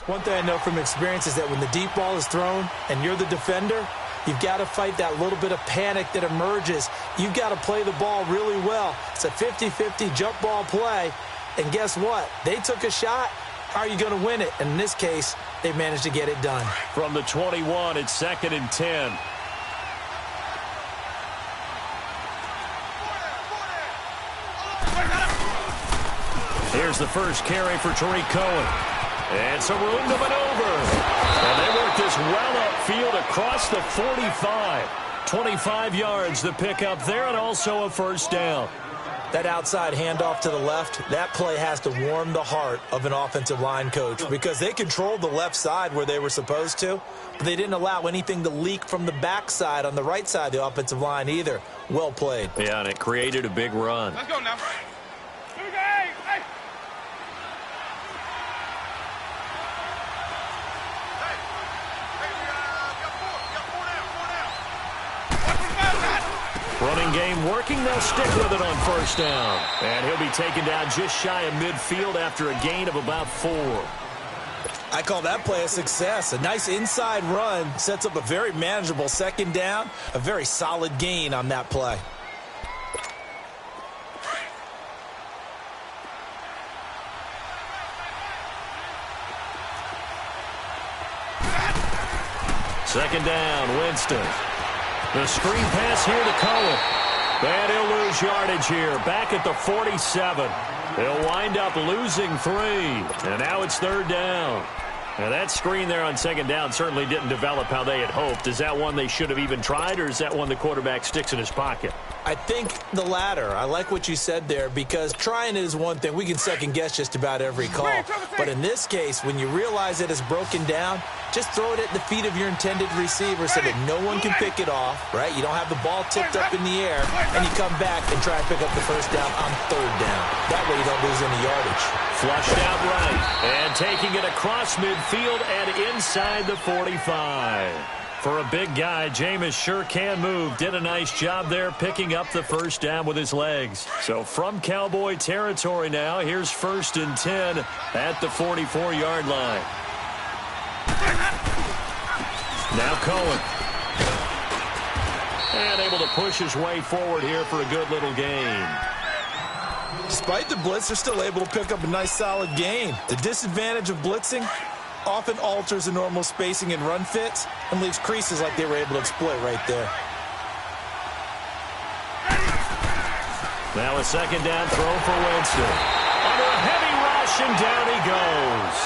One thing I know from experience is that when the deep ball is thrown and you're the defender, you've got to fight that little bit of panic that emerges. You've got to play the ball really well. It's a 50-50 jump ball play. And guess what? They took a shot. How are you going to win it? And in this case, they managed to get it done. From the 21, it's 2nd and 10. Here's the first carry for Tariq Cohen. And some room to maneuver. And they work this well upfield across the 45. 25 yards to pick up there, and also a first down. That outside handoff to the left, that play has to warm the heart of an offensive line coach because they controlled the left side where they were supposed to, but they didn't allow anything to leak from the backside on the right side of the offensive line either. Well played. Yeah, and it created a big run. Let's go now. Running game working. They'll stick with it on first down. And he'll be taken down just shy of midfield after a gain of about 4. I call that play a success. A nice inside run sets up a very manageable second down. A very solid gain on that play. Second down, Winston. The screen pass here to Cohen. And he'll lose yardage here. Back at the 47. He'll wind up losing 3. And now it's 3rd down. Now that screen there on second down certainly didn't develop how they had hoped. Is that one they should have even tried, or is that one the quarterback sticks in his pocket? I think the latter. I like what you said there because trying it is one thing. We can second guess just about every call. But in this case, when you realize it is broken down, just throw it at the feet of your intended receiver so that no one can pick it off, right? You don't have the ball tipped up in the air, and you come back and try and pick up the first down on 3rd down. That way you don't lose any yardage. Flushed out right, and taking it across midfield and inside the 45. For a big guy, Jameis sure can move. Did a nice job there picking up the first down with his legs. So from Cowboy territory now, here's 1st and 10 at the 44-yard line. Now Cohen. And able to push his way forward here for a good little gain. Despite the blitz, they're still able to pick up a nice solid gain. The disadvantage of blitzing often alters the normal spacing and run fits and leaves creases like they were able to exploit right there. Now a second down throw for Winston. Under a heavy rush, and down he goes.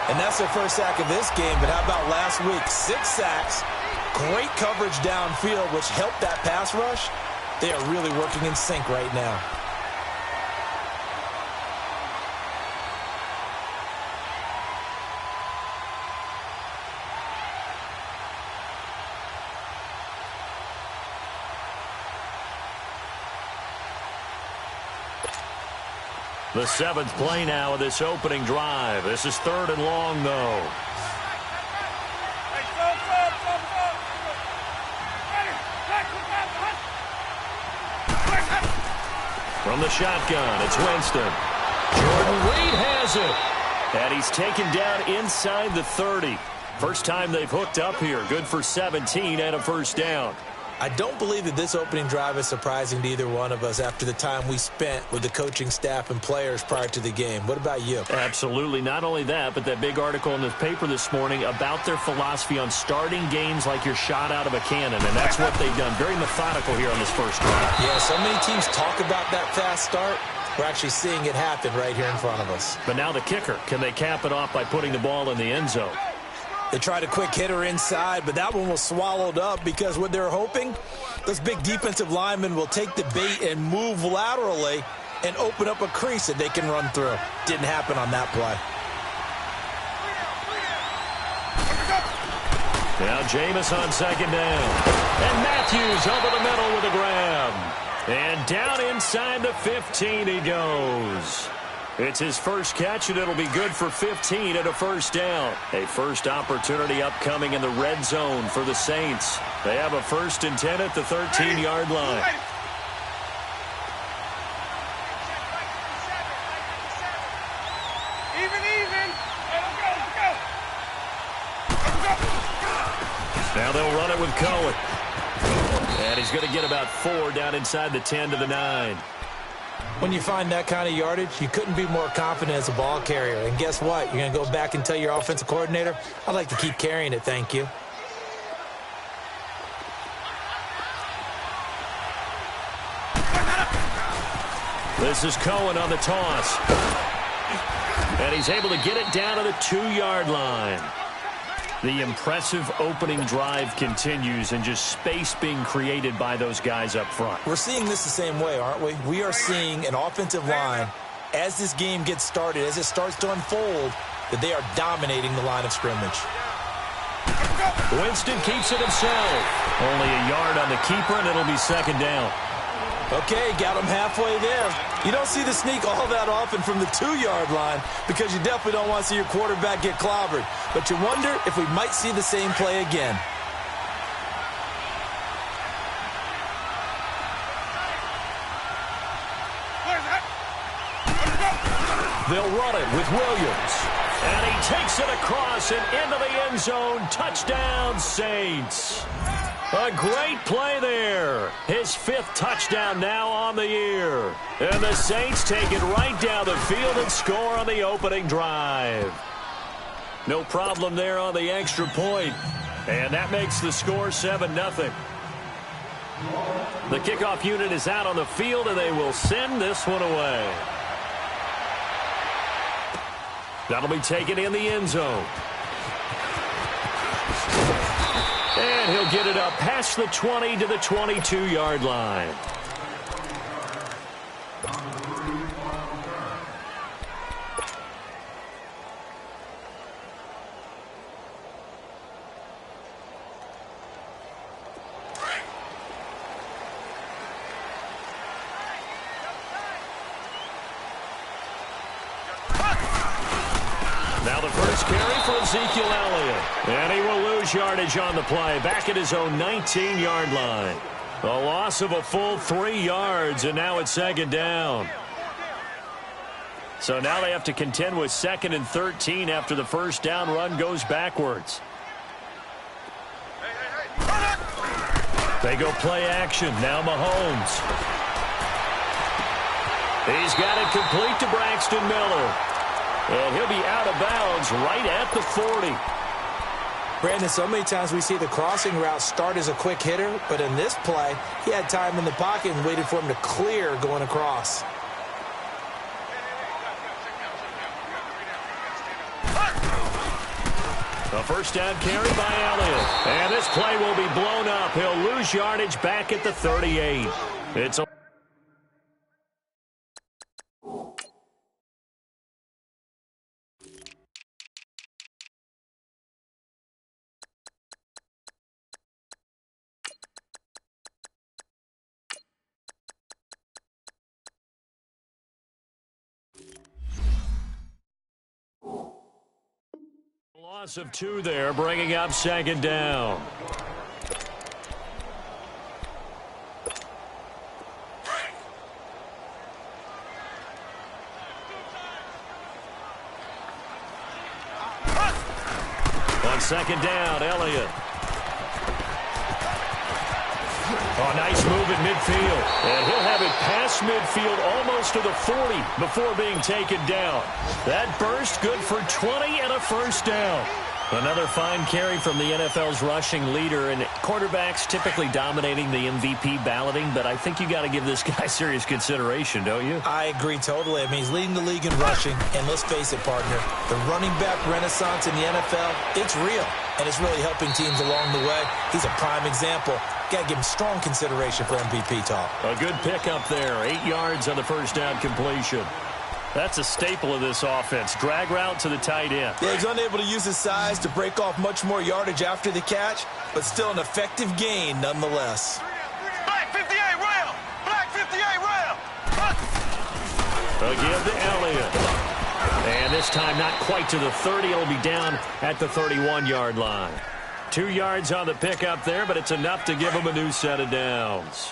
And that's their first sack of this game, but how about last week? 6 sacks, great coverage downfield, which helped that pass rush. They are really working in sync right now. The 7th play now of this opening drive. This is 3rd and long, though. From the shotgun, it's Winston. Jordan Reed has it. And he's taken down inside the 30. First time they've hooked up here. Good for 17 and a first down. I don't believe that this opening drive is surprising to either one of us after the time we spent with the coaching staff and players prior to the game. What about you? Absolutely. Not only that, but that big article in the paper this morning about their philosophy on starting games like you're shot out of a cannon, and that's what they've done. Very methodical here on this first drive. Yeah, so many teams talk about that fast start. We're actually seeing it happen right here in front of us. But now the kicker. Can they cap it off by putting the ball in the end zone? They tried a quick hitter inside, but that one was swallowed up because what they're hoping, those big defensive linemen will take the bait and move laterally and open up a crease that they can run through. Didn't happen on that play. Now Jameis on second down. And Matthews over the middle with a grab. And down inside the 15 he goes. It's his first catch, and it'll be good for 15 and a first down. A first opportunity upcoming in the red zone for the Saints. They have a 1st and 10 at the 13-yard line. Even. Let's go. Now they'll run it with Cohen. And he's going to get about 4 down inside the 10 to the 9. When you find that kind of yardage, you couldn't be more confident as a ball carrier. And guess what? You're going to go back and tell your offensive coordinator, I'd like to keep carrying it, thank you. This is Cohen on the toss. And he's able to get it down to the 2-yard line. The impressive opening drive continues, and just space being created by those guys up front. We're seeing this the same way, aren't we? We are seeing an offensive line, as this game gets started, as it starts to unfold, that they are dominating the line of scrimmage. Winston keeps it himself. Only a yard on the keeper, and it'll be 2nd down. Okay, got him halfway there. You don't see the sneak all that often from the 2-yard line because you definitely don't want to see your quarterback get clobbered. But you wonder if we might see the same play again. They'll run it with Williams. And he takes it across and into the end zone. Touchdown, Saints. A great play there. His 5th touchdown now on the year. And the Saints take it right down the field and score on the opening drive. No problem there on the extra point. And that makes the score 7-0. The kickoff unit is out on the field, and they will send this one away. That'll be taken in the end zone. And he'll get it up past the 20 to the 22-yard line. Now the first carry for Ezekiel Elliott. And he will lose yardage on the play, back at his own 19-yard line. A loss of a full 3 yards, and now it's 2nd down. So now they have to contend with 2nd and 13 after the first down run goes backwards. They go play action. Now Mahomes. He's got it complete to Braxton Miller. And he'll be out of bounds right at the 40. Brandon, so many times we see the crossing route start as a quick hitter, but in this play, he had time in the pocket and waited for him to clear going across. A first down carry by Elliott. And this play will be blown up. He'll lose yardage back at the 38. It's a loss of 2 there, bringing up 2nd down. On 2nd down, Elliott. Oh, nice move at midfield. And he'll have it past midfield almost to the 40 before being taken down. That burst good for 20 and a first down. Another fine carry from the NFL's rushing leader, and quarterbacks typically dominating the MVP balloting, but I think you got to give this guy serious consideration, don't you? I agree totally. I mean, he's leading the league in rushing, and let's face it, partner, the running back renaissance in the NFL, it's real, and it's really helping teams along the way. He's a prime example. Got to give him strong consideration for MVP talk. A good pickup there, 8 yards on the first down completion. That's a staple of this offense. Drag route to the tight end. Yeah, he's unable to use his size to break off much more yardage after the catch, but still an effective gain nonetheless. Black 58 rail! Black 58 rail! Again to Elliott. And this time not quite to the 30. It'll be down at the 31-yard line. 2 yards on the pickup there, but it's enough to give him a new set of downs.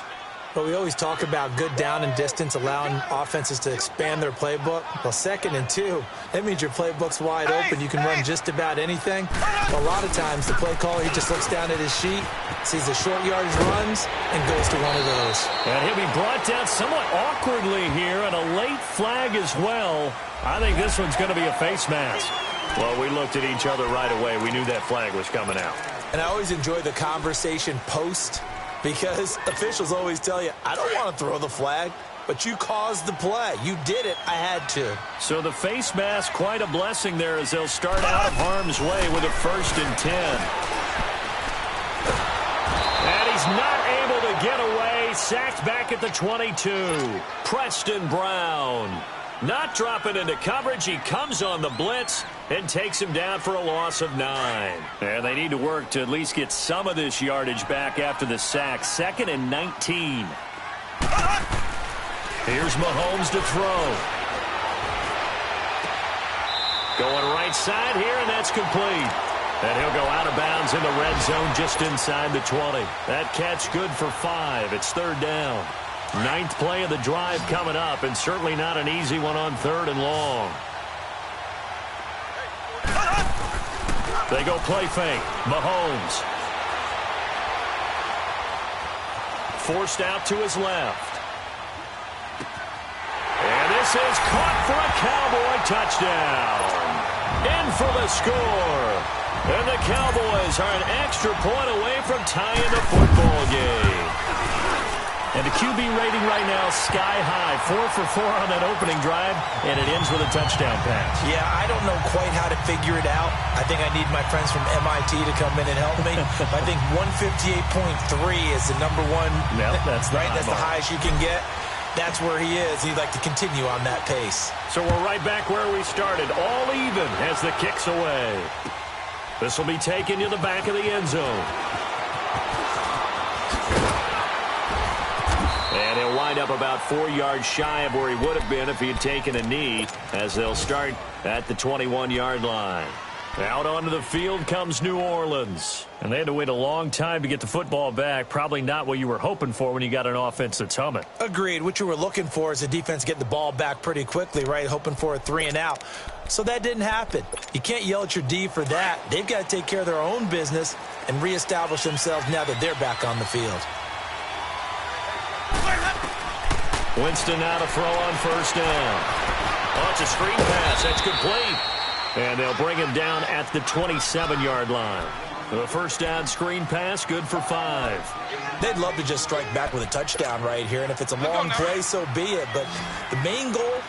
But we always talk about good down and distance, allowing offenses to expand their playbook. Well, 2nd and 2, that means your playbook's wide open. You can run just about anything. A lot of times, the play caller, he just looks down at his sheet, sees the short yardage runs, and goes to one of those. And he'll be brought down somewhat awkwardly here, and a late flag as well. I think this one's going to be a face mask. Well, we looked at each other right away. We knew that flag was coming out. And I always enjoy the conversation post, because officials always tell you, I don't want to throw the flag, but you caused the play. You did it. I had to. So the face mask, quite a blessing there as they'll start out of harm's way with a 1st and 10. And he's not able to get away. Sacked back at the 22. Preston Brown. Not dropping into coverage. He comes on the blitz and takes him down for a loss of 9. And they need to work to at least get some of this yardage back after the sack. 2nd and 19. Here's Mahomes to throw. Going right side here, and that's complete. And he'll go out of bounds in the red zone just inside the 20. That catch good for 5. It's 3rd down. 9th play of the drive coming up, and certainly not an easy one on 3rd and long. They go play fake. Mahomes. Forced out to his left. And this is caught for a Cowboy touchdown. In for the score. And the Cowboys are an extra point away from tying the football game. And the QB rating right now is sky high. 4 for 4 on that opening drive, and it ends with a touchdown pass. Yeah, I don't know quite how to figure it out. I think I need my friends from MIT to come in and help me. I think 158.3 is the number one. Yep, that's right. That's the highest you can get. That's where he is. He'd like to continue on that pace. So we're right back where we started, all even as the kick's away. This will be taken to the back of the end zone. And he'll wind up about 4 yards shy of where he would have been if he had taken a knee, as they'll start at the 21-yard line. Out onto the field comes New Orleans. And they had to wait a long time to get the football back. Probably not what you were hoping for when you got an offense that's humming. Agreed. What you were looking for is the defense getting the ball back pretty quickly, right? Hoping for a 3 and out. So that didn't happen. You can't yell at your D for that. They've got to take care of their own business and reestablish themselves now that they're back on the field. Winston now to throw on 1st down. Oh, it's a screen pass. That's complete. And they'll bring him down at the 27-yard line. The 1st down screen pass, good for 5. They'd love to just strike back with a touchdown right here, and if it's a long play, so be it. But the main goal,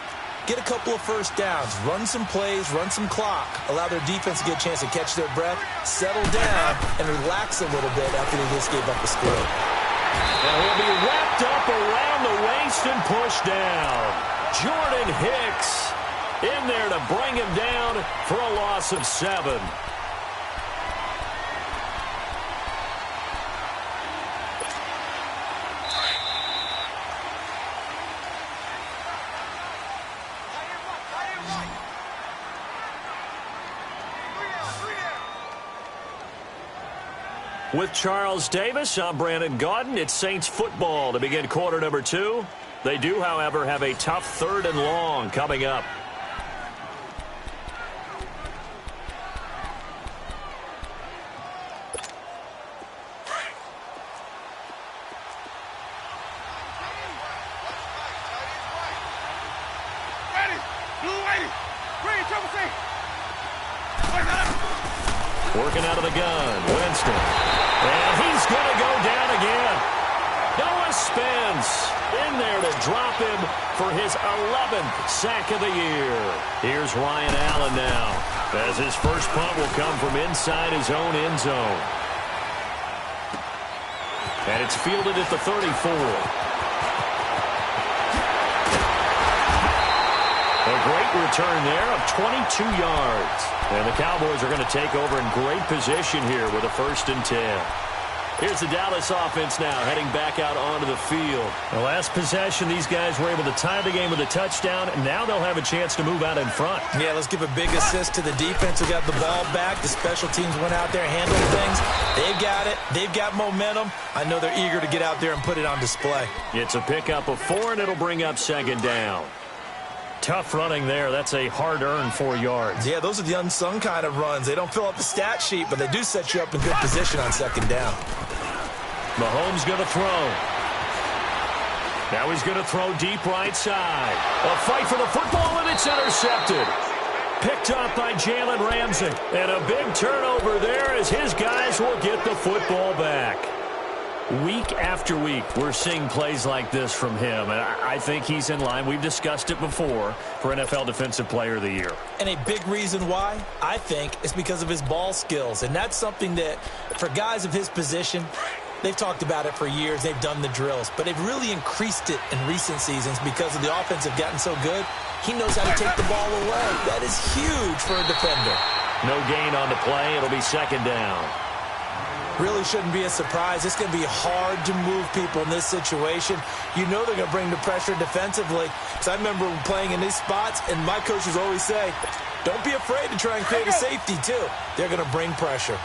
get a couple of 1st downs, run some plays, run some clock, allow their defense to get a chance to catch their breath, settle down, and relax a little bit after they just gave up a score. And he'll be wrapped up around the waist and pushed down. Jordan Hicks in there to bring him down for a loss of 7. With Charles Davis, I'm Brandon Gaudin. It's Saints football to begin quarter number 2. They do, however, have a tough 3rd and long coming up. Working out of the gun, Winston. And he's going to go down again. Noah Spence in there to drop him for his 11th sack of the year. Here's Ryan Allen now, as his first punt will come from inside his own end zone. And it's fielded at the 34. A great return there of 22 yards. And the Cowboys are going to take over in great position here with a 1st and 10. Here's the Dallas offense now heading back out onto the field. The last possession, these guys were able to tie the game with a touchdown, and now they'll have a chance to move out in front. Yeah, let's give a big assist to the defense who got the ball back. The special teams went out there, handled things. They've got it. They've got momentum. I know they're eager to get out there and put it on display. It's a pickup of 4, and it'll bring up second down. Tough running there. That's a hard-earned 4 yards. Yeah, those are the unsung kind of runs. They don't fill up the stat sheet, but they do set you up in good position on second down. Mahomes going to throw. Now he's going to throw deep right side. A fight for the football, and it's intercepted. Picked up by Jalen Ramsey. And a big turnover there as his guys will get the football back. Week after week, we're seeing plays like this from him, and I think he's in line. We've discussed it before for NFL Defensive Player of the Year. And a big reason why, I think, is because of his ball skills. And that's something that, for guys of his position, they've talked about it for years. They've done the drills. But they've really increased it in recent seasons because of the offense have gotten so good. He knows how to take the ball away. That is huge for a defender. No gain on the play. It'll be second down. Really shouldn't be a surprise. It's going to be hard to move people in this situation. You know they're going to bring the pressure defensively. Because I remember playing in these spots, and my coaches always say, don't be afraid to try and create a safety, too. They're going to bring pressure.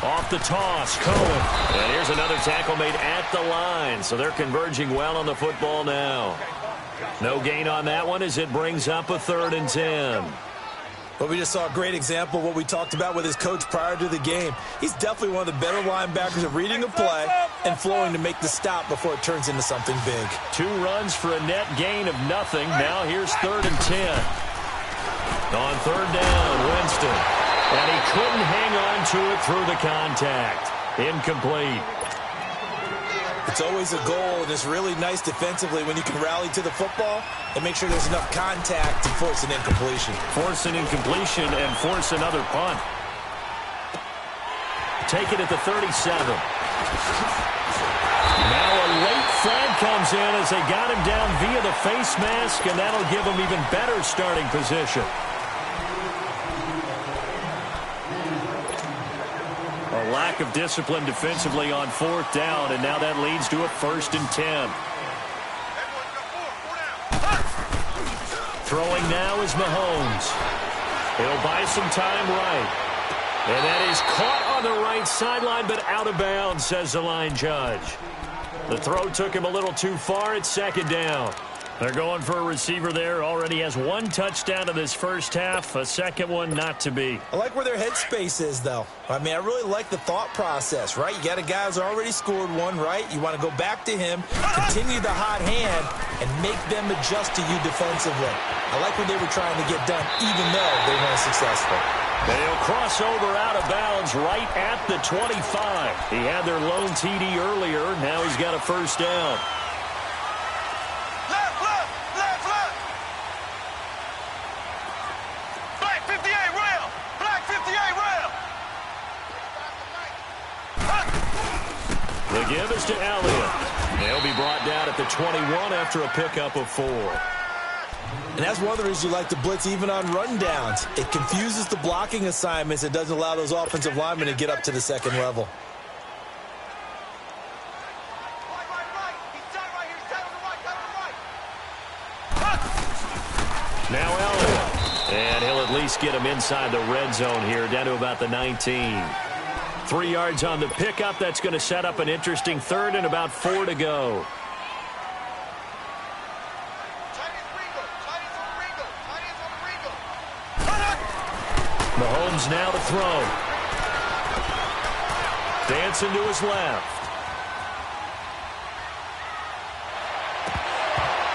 Off the toss, Cohen. And here's another tackle made at the line. So they're converging well on the football now. No gain on that one as it brings up a 3rd and 10. Well, we just saw a great example of what we talked about with his coach prior to the game. He's definitely one of the better linebackers at reading a play and flowing to make the stop before it turns into something big. 2 runs for a net gain of nothing. Now here's 3rd and 10. On 3rd down, Winston. And he couldn't hang on to it through the contact. Incomplete. It's always a goal, and it's really nice defensively when you can rally to the football and make sure there's enough contact to force an incompletion. Force an incompletion and force another punt. Take it at the 37. Now a late flag comes in as they got him down via the face mask, and that'll give him even better starting position. A lack of discipline defensively on 4th down, and now that leads to a 1st and 10. Throwing now is Mahomes. He'll buy some time right. And that is caught on the right sideline, but out of bounds, says the line judge. The throw took him a little too far. It's 2nd down. They're going for a receiver there. Already has 1 touchdown in this first half. A second one not to be. I like where their headspace is, though. I mean, I really like the thought process, right? You got a guy who's already scored 1, right? You want to go back to him, continue the hot hand, and make them adjust to you defensively. I like what they were trying to get done, even though they weren't successful. They'll cross over out of bounds right at the 25. He had their lone TD earlier. Now he's got a 1st down. The give is to Elliott. They'll be brought down at the 21 after a pickup of 4. And that's one of the reasons you like to blitz even on rundowns. It confuses the blocking assignments. It doesn't allow those offensive linemen to get up to the 2nd level. Now Elliott. And he'll at least get him inside the red zone here, down to about the 19. 3 yards on the pickup. That's going to set up an interesting 3rd and about 4 to go. Mahomes now to throw. Dancing to his left.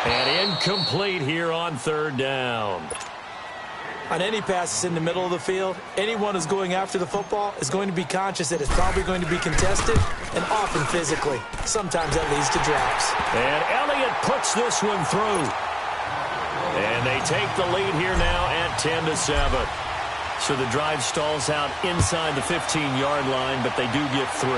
And incomplete here on 3rd down. On any passes in the middle of the field, anyone who's going after the football is going to be conscious that it's probably going to be contested and often physically. Sometimes that leads to drops. And Elliott puts this one through. And they take the lead here now at 10-7. So the drive stalls out inside the 15-yard line, but they do get 3.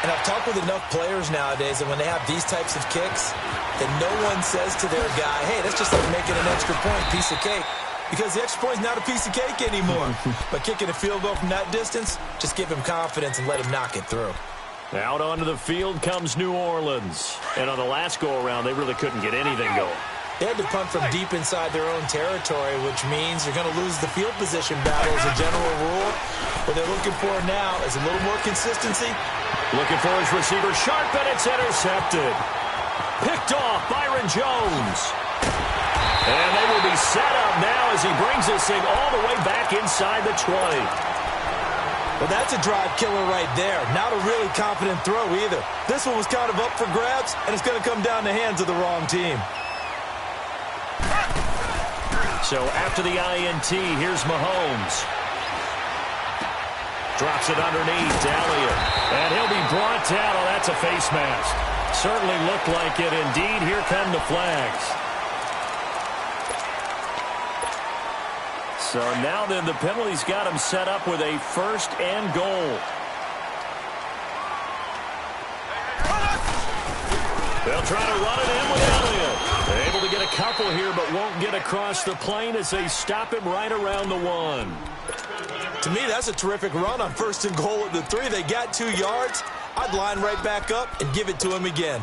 And I've talked with enough players nowadays that when they have these types of kicks, that no one says to their guy, hey, that's just like making an extra point, piece of cake. because the extra point's not a piece of cake anymore. But kicking a field goal from that distance, just give him confidence and let him knock it through. Out onto the field comes New Orleans. And on the last go-around, they really couldn't get anything going. They had to punt from deep inside their own territory, which means you're going to lose the field position battle as a general rule. What they're looking for now is a little more consistency. Looking for his receiver sharp, and it's intercepted. Picked off Byron Jones. And they will be set up now as he brings this thing all the way back inside the 20. Well, that's a drive killer right there. Not a really confident throw either. This one was kind of up for grabs, and it's going to come down the hands of the wrong team. So after the INT, here's Mahomes. Drops it underneath to Elliott. And he'll be brought down. Oh, that's a face mask. Certainly looked like it. Indeed, here come the flags. So now then the penalty's got him set up with a 1st and goal. They'll try to run it in with Elliott. They're able to get a couple here, but won't get across the plane as they stop him right around the 1. To me, that's a terrific run on 1st and goal at the 3. They got 2 yards. I'd line right back up and give it to him again.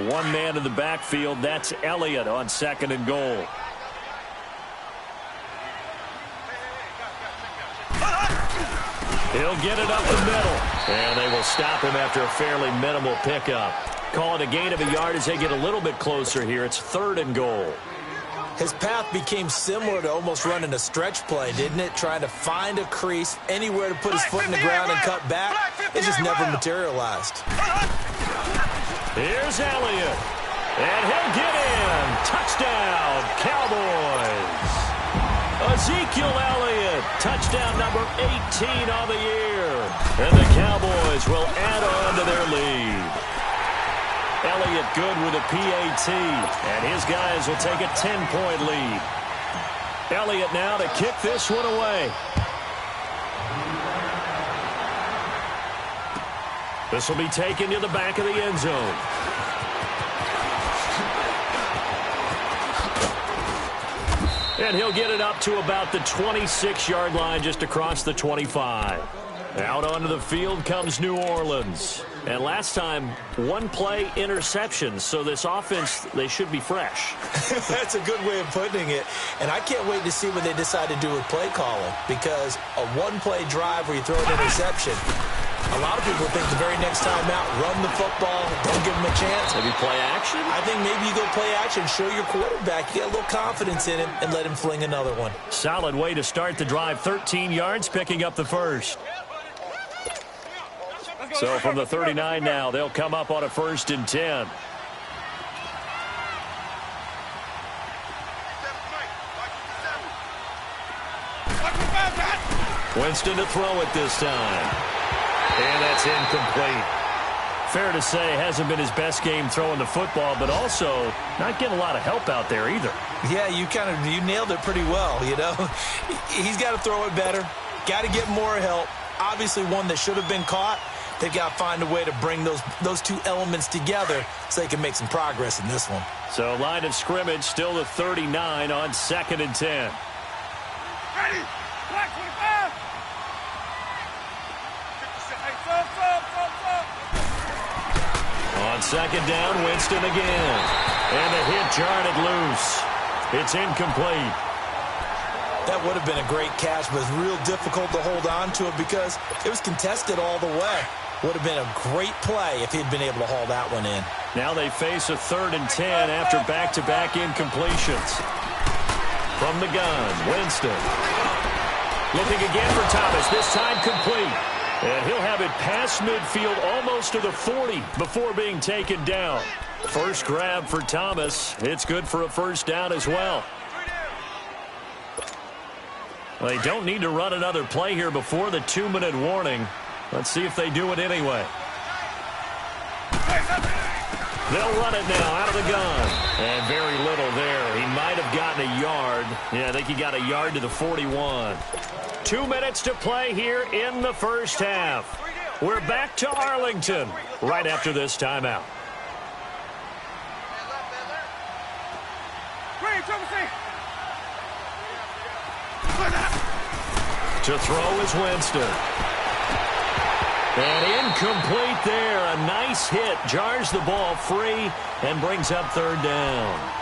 One man in the backfield. That's Elliott on 2nd and goal. He'll get it up the middle. And they will stop him after a fairly minimal pickup. Call it a gain of a yard as they get a little bit closer here. It's 3rd and goal. His path became similar to almost running a stretch play, didn't it? Trying to find a crease, anywhere to put his foot in the ground and cut back. It just never materialized. Here's Elliott. And he'll get in. Touchdown, Cowboys. Ezekiel Elliott, touchdown number 18 on the year. And the Cowboys will add on to their lead. Elliott good with a PAT, and his guys will take a 10-point lead. Elliott now to kick this one away. This will be taken to the back of the end zone. And he'll get it up to about the 26-yard line, just across the 25. Out onto the field comes New Orleans. And last time, 1 play interception. So this offense, they should be fresh. That's a good way of putting it. And I can't wait to see what they decide to do with play calling. Because a 1-play drive where you throw an interception, a lot of people think the very next time out, run the football, don't give them a chance. Maybe play action? I think maybe you go play action, show your quarterback, you get a little confidence in him, and let him fling another one. Solid way to start the drive. 13 yards, picking up the 1st. So from the 39 now, they'll come up on a 1st and 10. Winston to throw it this time. And that's incomplete. Fair to say, hasn't been his best game throwing the football, but also not getting a lot of help out there either. Yeah, you nailed it pretty well, you know. He's got to throw it better. Got to get more help. Obviously one that should have been caught. They've got to find a way to bring those 2 elements together so they can make some progress in this one. So line of scrimmage still the 39 on 2nd and 10. Ready. Black 25. On 2nd down, Winston again. And the hit jarred it loose. It's incomplete. That would have been a great catch, but it's real difficult to hold on to it because it was contested all the way. Would have been a great play if he'd been able to haul that one in. Now they face a 3rd and 10 after back-to-back incompletions. From the gun, Winston. Looking again for Thomas, this time complete. And he'll have it past midfield almost to the 40 before being taken down. First grab for Thomas. It's good for a 1st down as well. Well, they don't need to run another play here before the 2-minute warning. Let's see if they do it anyway. They'll run it now out of the gun. And very little there. He might have gotten a yard. Yeah, I think he got a yard to the 41. 2 minutes to play here in the 1st half. We're back to Arlington right after this timeout. To throw is Winston. And incomplete there. A nice hit. Jars the ball free and brings up third down.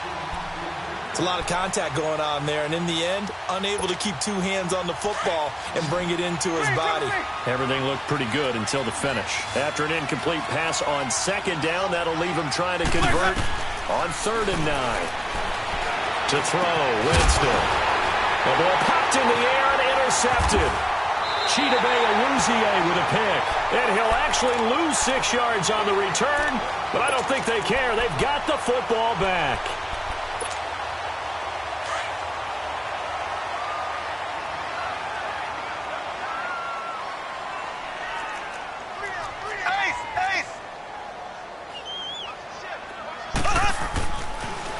It's a lot of contact going on there, and in the end, unable to keep two hands on the football and bring it into his body. Everything looked pretty good until the finish. After an incomplete pass on second down, that'll leave him trying to convert on 3rd and 9. To throw, Winston. The ball popped in the air and intercepted. Chidobe Awuzie with a pick. And he'll actually lose 6 yards on the return, but I don't think they care. They've got the football back.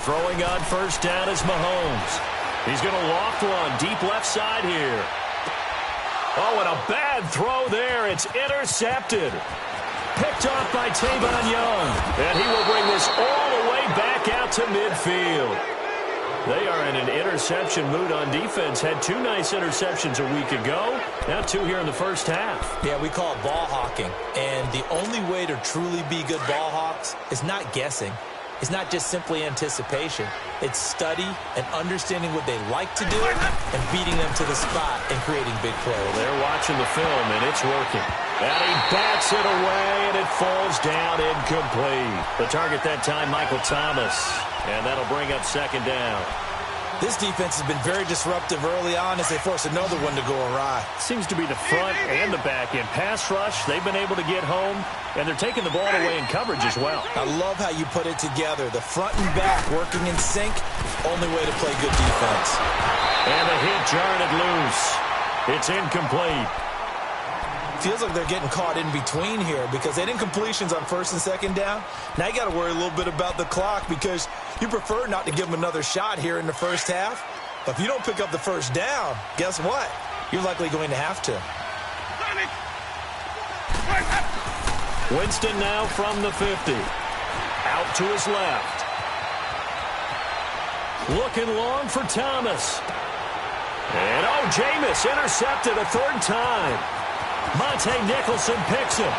Throwing on first down is Mahomes. He's going to loft one deep left side here. Oh, and a bad throw there. It's intercepted. Picked off by Tavon Young. And he will bring this all the way back out to midfield. They are in an interception mood on defense. Had 2 nice interceptions a week ago. Now 2 here in the first half. Yeah, we call it ball hawking. And the only way to truly be good ball hawks is not guessing. It's not just simply anticipation. It's study and understanding what they like to do and beating them to the spot and creating big plays. Well, they're watching the film, and it's working. And he bats it away, and it falls down incomplete. The target that time, Michael Thomas. And that'll bring up second down. This defense has been very disruptive early on as they force another one to go awry. Seems to be the front and the back end. Pass rush, they've been able to get home, and they're taking the ball away in coverage as well. I love how you put it together. The front and back working in sync, only way to play good defense. And the hit jarred it loose. It's incomplete. Feels like they're getting caught in between here because they didn't incompletions on first and second down. Now you got to worry a little bit about the clock because you prefer not to give them another shot here in the first half. But if you don't pick up the first down, guess what? You're likely going to have to. Winston now from the 50. Out to his left. Looking long for Thomas. And Jameis intercepted a 3rd time. Monte Nicholson picks him.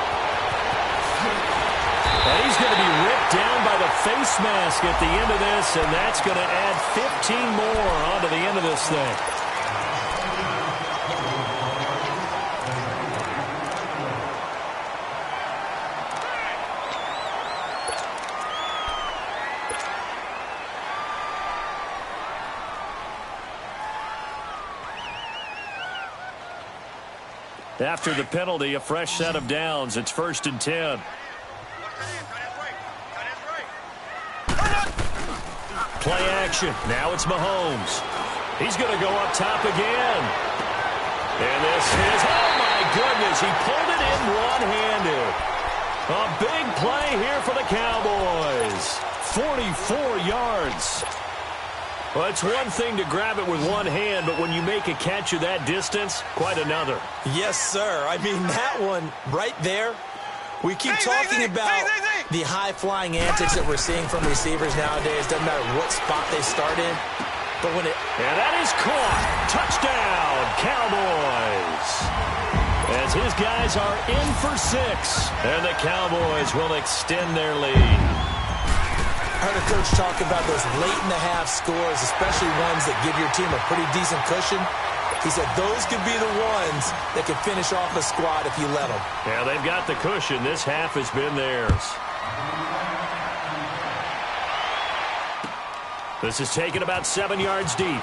And he's going to be ripped down by the face mask at the end of this, and that's going to add 15 more onto the end of this thing. After the penalty, a fresh set of downs. It's 1st and 10. Play action. Now it's Mahomes. He's going to go up top again. And this is, oh my goodness, he pulled it in one-handed. A big play here for the Cowboys. 44 yards. Well, it's one thing to grab it with one hand, but when you make a catch of that distance, quite another. Yes, sir. I mean, that one right there, we keep talking about the high-flying antics that we're seeing from receivers nowadays. Doesn't matter what spot they start in. But when it... And that is caught. Touchdown, Cowboys. As his guys are in for 6. And the Cowboys will extend their lead. I heard a coach talk about those late-in-the-half scores, especially ones that give your team a pretty decent cushion. He said those could be the ones that could finish off a squad if you let them. Yeah, they've got the cushion. This half has been theirs. This is taken about 7 yards deep.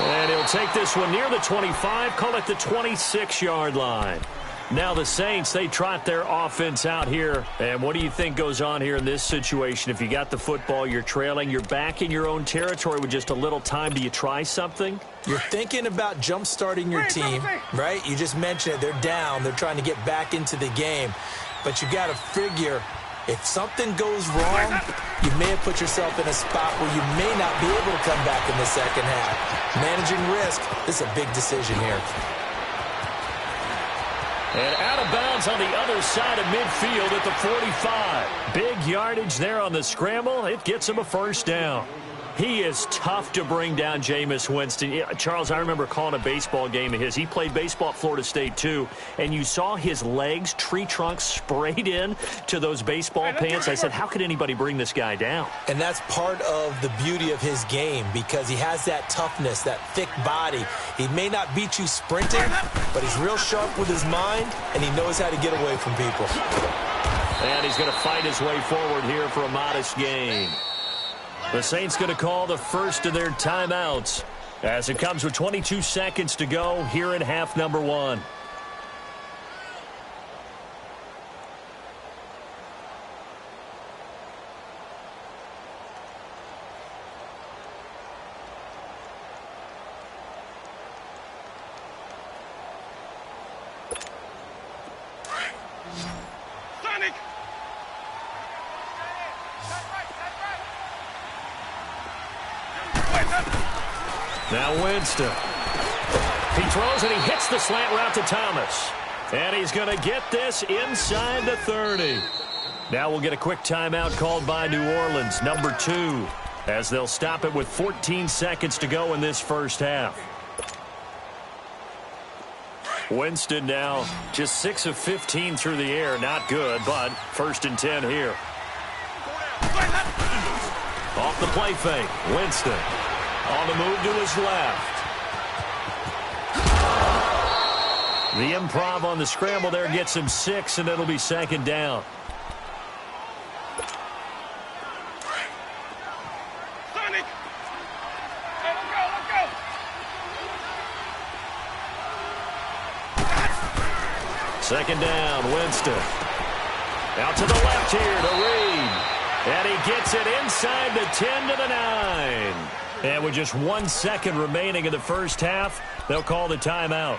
And he'll take this one near the 25, call it the 26-yard line. Now the Saints, they trot their offense out here. And what do you think goes on here in this situation? If you got the football, you're trailing, you're back in your own territory with just a little time. Do you try something? You're thinking about jump-starting your team, right? You just mentioned it. They're down. They're trying to get back into the game. But you got to figure if something goes wrong, you may have put yourself in a spot where you may not be able to come back in the second half. Managing risk, this is a big decision here. And out of bounds on the other side of midfield at the 45. Big yardage there on the scramble. It gets him a first down. He is tough to bring down, Jameis Winston. Yeah, Charles, I remember calling a baseball game of his. He played baseball at Florida State, too, and you saw his legs, tree trunks sprayed in to those baseball pants. I said, how could anybody bring this guy down? And that's part of the beauty of his game because he has that toughness, that thick body. He may not beat you sprinting, but he's real sharp with his mind, and he knows how to get away from people. And he's going to fight his way forward here for a modest gain. The Saints going to call the first of their timeouts as it comes with 22 seconds to go here in half number 1. Now Winston. He throws and he hits the slant route to Thomas. And he's going to get this inside the 30. Now we'll get a quick timeout called by New Orleans, number 2, as they'll stop it with 14 seconds to go in this first half. Winston now just 6 of 15 through the air. Not good, but 1st and 10 here. Off the play fake, Winston. On the move to his left. The improv on the scramble there gets him 6, and it'll be 2nd down. Sonic! Hey, let's go! Second down, Winston. Out to the left here to Reed. And he gets it inside the 10 to the 9. And with just 1 second remaining in the first half, they'll call the timeout.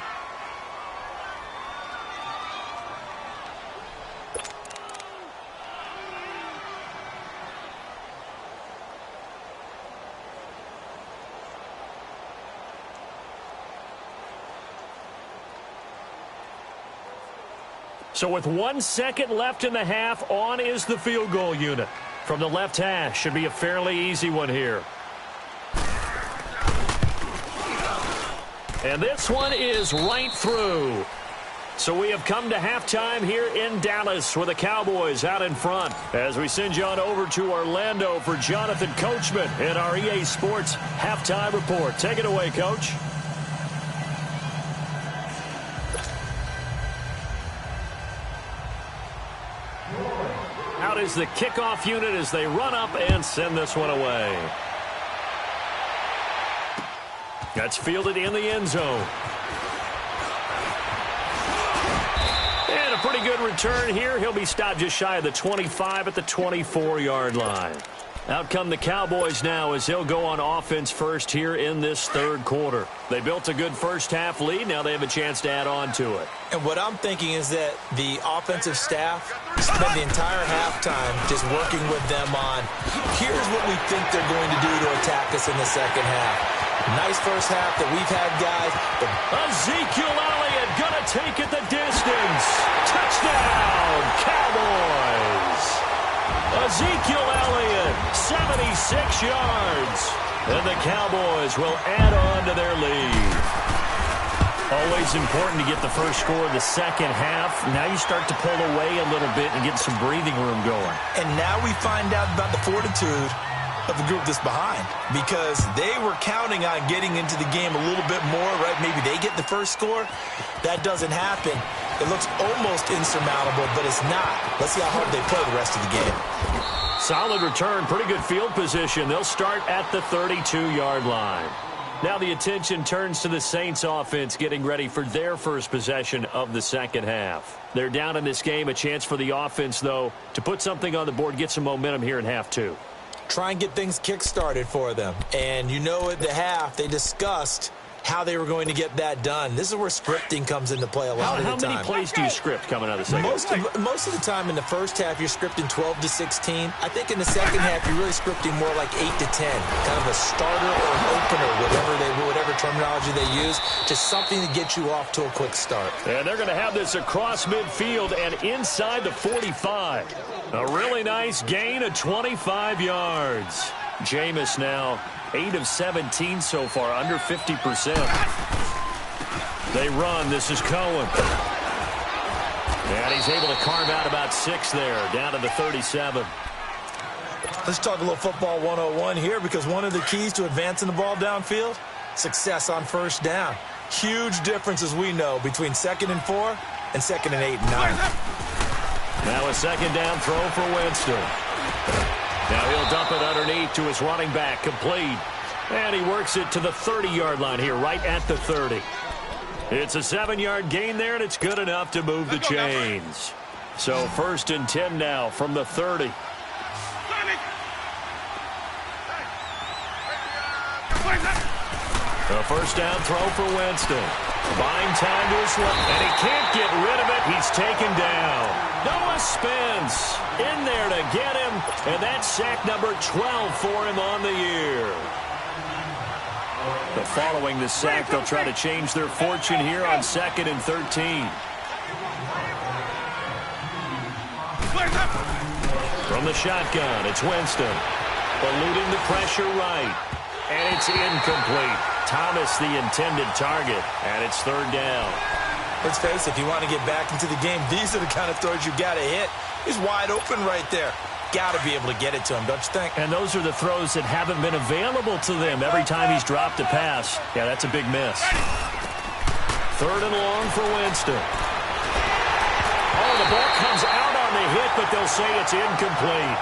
So with 1 second left in the half, on is the field goal unit. From the left hash, should be a fairly easy one here. And this one is right through. So we have come to halftime here in Dallas with the Cowboys out in front. As we send you on over to Orlando for Jonathan Coachman in our EA Sports Halftime Report. Take it away, Coach. Out is the kickoff unit as they run up and send this one away. That's fielded in the end zone. And a pretty good return here. He'll be stopped just shy of the 25 at the 24-yard line. Out come the Cowboys now as they'll go on offense first here in this third quarter. They built a good first half lead. Now they have a chance to add on to it. And what I'm thinking is that the offensive staff spent the entire halftime just working with them on, here's what we think they're going to do to attack us in the second half. Nice first half that we've had, guys. Ezekiel Elliott going to take it the distance. Touchdown, Cowboys. Ezekiel Elliott, 76 yards. And the Cowboys will add on to their lead. Always important to get the first score of the second half. Now you start to pull away a little bit and get some breathing room going. And now we find out about the fortitude of the group that's behind, because they were counting on getting into the game a little bit more, right? Maybe they get the first score. That doesn't happen. It looks almost insurmountable, but it's not. Let's see how hard they play the rest of the game. Solid return, pretty good field position. They'll start at the 32-yard line. Now the attention turns to the Saints offense getting ready for their first possession of the second half. They're down in this game. A chance for the offense, though, to put something on the board, get some momentum here in half 2. Try and get things kick-started for them. And you know at the half, they discussed how they were going to get that done. This is where scripting comes into play a lot of the time. How many plays do you script coming out of the second half? Most of the time in the first half, you're scripting 12 to 16. I think in the second half, you're really scripting more like 8 to 10. Kind of a starter or an opener, whatever terminology they use. Just something to get you off to a quick start. And they're going to have this across midfield and inside the 45. A really nice gain of 25 yards. Jameis now 8 of 17 so far, under 50%. They run. This is Cohen. And he's able to carve out about 6 there, down to the 37. Let's talk a little football 101 here, because one of the keys to advancing the ball downfield, success on first down. Huge difference, as we know, between 2nd and 4 and 2nd and 8 and 9. Now a 2nd down throw for Winston. Now he'll dump it underneath to his running back, complete. And he works it to the 30-yard line here, right at the 30. It's a 7-yard gain there, and it's good enough to move the chains. So 1st and 10 now from the 30. A 1st down throw for Winston. Buying time to his left, and he can't get rid of it. He's taken down. Noah Spence in there to get him, and that's sack number 12 for him on the year. But following the sack, they'll try to change their fortune here on 2nd and 13. From the shotgun, it's Winston. Eluding the pressure right. And it's incomplete. Thomas the intended target, and it's 3rd down. Let's face it, if you want to get back into the game, these are the kind of throws you got to hit. He's wide open right there. Got to be able to get it to him, don't you think? And those are the throws that haven't been available to them every time he's dropped a pass. Yeah, that's a big miss. 3rd and long for Winston. Oh, the ball comes out on the hit, but they'll say it's incomplete.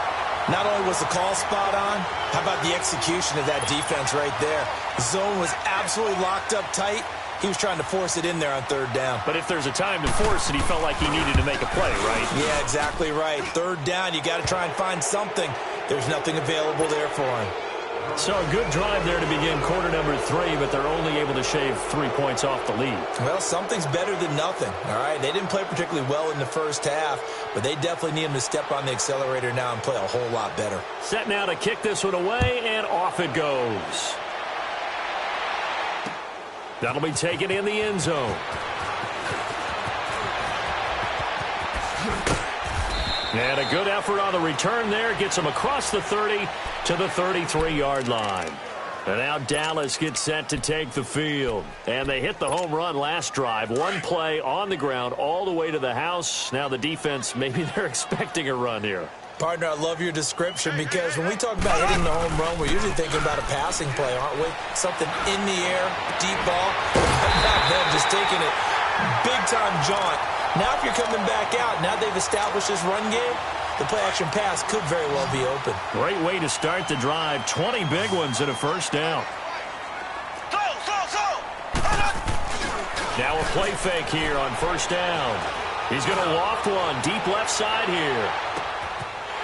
Not only was the call spot on, how about the execution of that defense right there? The zone was absolutely locked up tight. He was trying to force it in there on 3rd down. But if there's a time to force it, he felt like he needed to make a play, right? Yeah, exactly right. 3rd down, you got to try and find something. There's nothing available there for him. So a good drive there to begin quarter number 3, but they're only able to shave 3 points off the lead. Well, something's better than nothing, all right? They didn't play particularly well in the first half, but they definitely need him to step on the accelerator now and play a whole lot better. Set now to kick this one away, and off it goes. That'll be taken in the end zone. And a good effort on the return there. Gets him across the 30 to the 33-yard line. And now Dallas gets set to take the field. And they hit the home run last drive. One play on the ground all the way to the house. Now the defense, maybe they're expecting a run here. Partner, I love your description, because when we talk about hitting the home run, we're usually thinking about a passing play, aren't we? Something in the air, deep ball. Back then, just taking it big-time jaunt. Now if you're coming back out, now they've established this run game, the play-action pass could very well be open. Great way to start the drive. 20 big ones and a 1st down. Now a play fake here on 1st down. He's going to loft one deep left side here.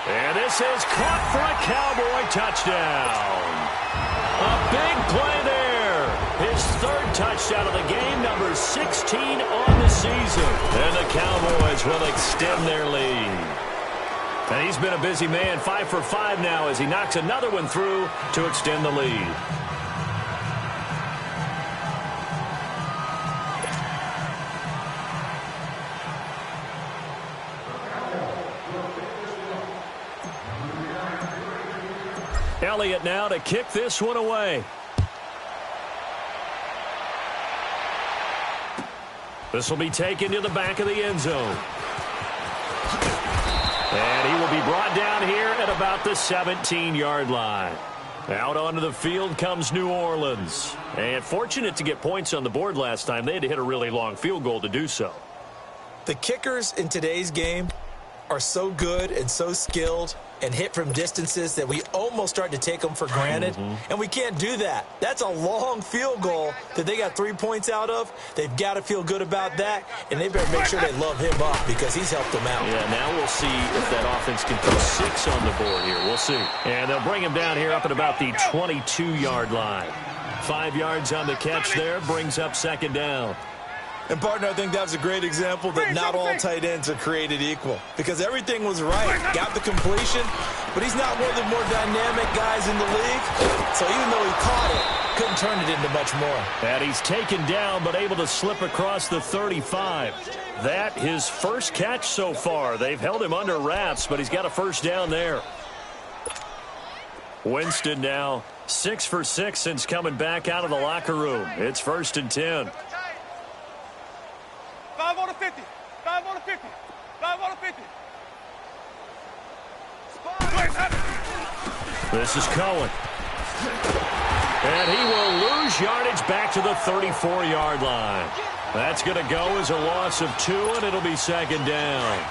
And this is caught for a Cowboy touchdown. A big play there. His 3rd touchdown of the game, number 16 on the season. And the Cowboys will extend their lead. And he's been a busy man, 5 for 5 now as he knocks another one through to extend the lead. Elliott now to kick this one away. This will be taken to the back of the end zone. And he will be brought down here at about the 17-yard line. Out onto the field comes New Orleans. And fortunate to get points on the board last time. They had to hit a really long field goal to do so. The kickers in today's game are so good and so skilled and hit from distances that we almost start to take them for granted. And we can't do that. That's a long field goal that they got 3 points out of. They've got to feel good about that, and they better make sure they love him up because he's helped them out. Yeah, now we'll see if that offense can put 6 on the board here. We'll see. And they'll bring him down here up at about the 22-yard line. 5 yards on the catch there, brings up 2nd down. And, partner, I think that's a great example that not all tight ends are created equal, because everything was right. Got the completion, but he's not one of the more dynamic guys in the league. So even though he caught it, couldn't turn it into much more. And he's taken down, but able to slip across the 35. That his first catch so far. They've held him under wraps, but he's got a 1st down there. Winston now 6 for 6 since coming back out of the locker room. It's 1st and 10. 5 on the 50. 5 on the 50. 5 on the 50. This is Cohen. And he will lose yardage back to the 34-yard line. That's going to go as a loss of 2, and it'll be 2nd down.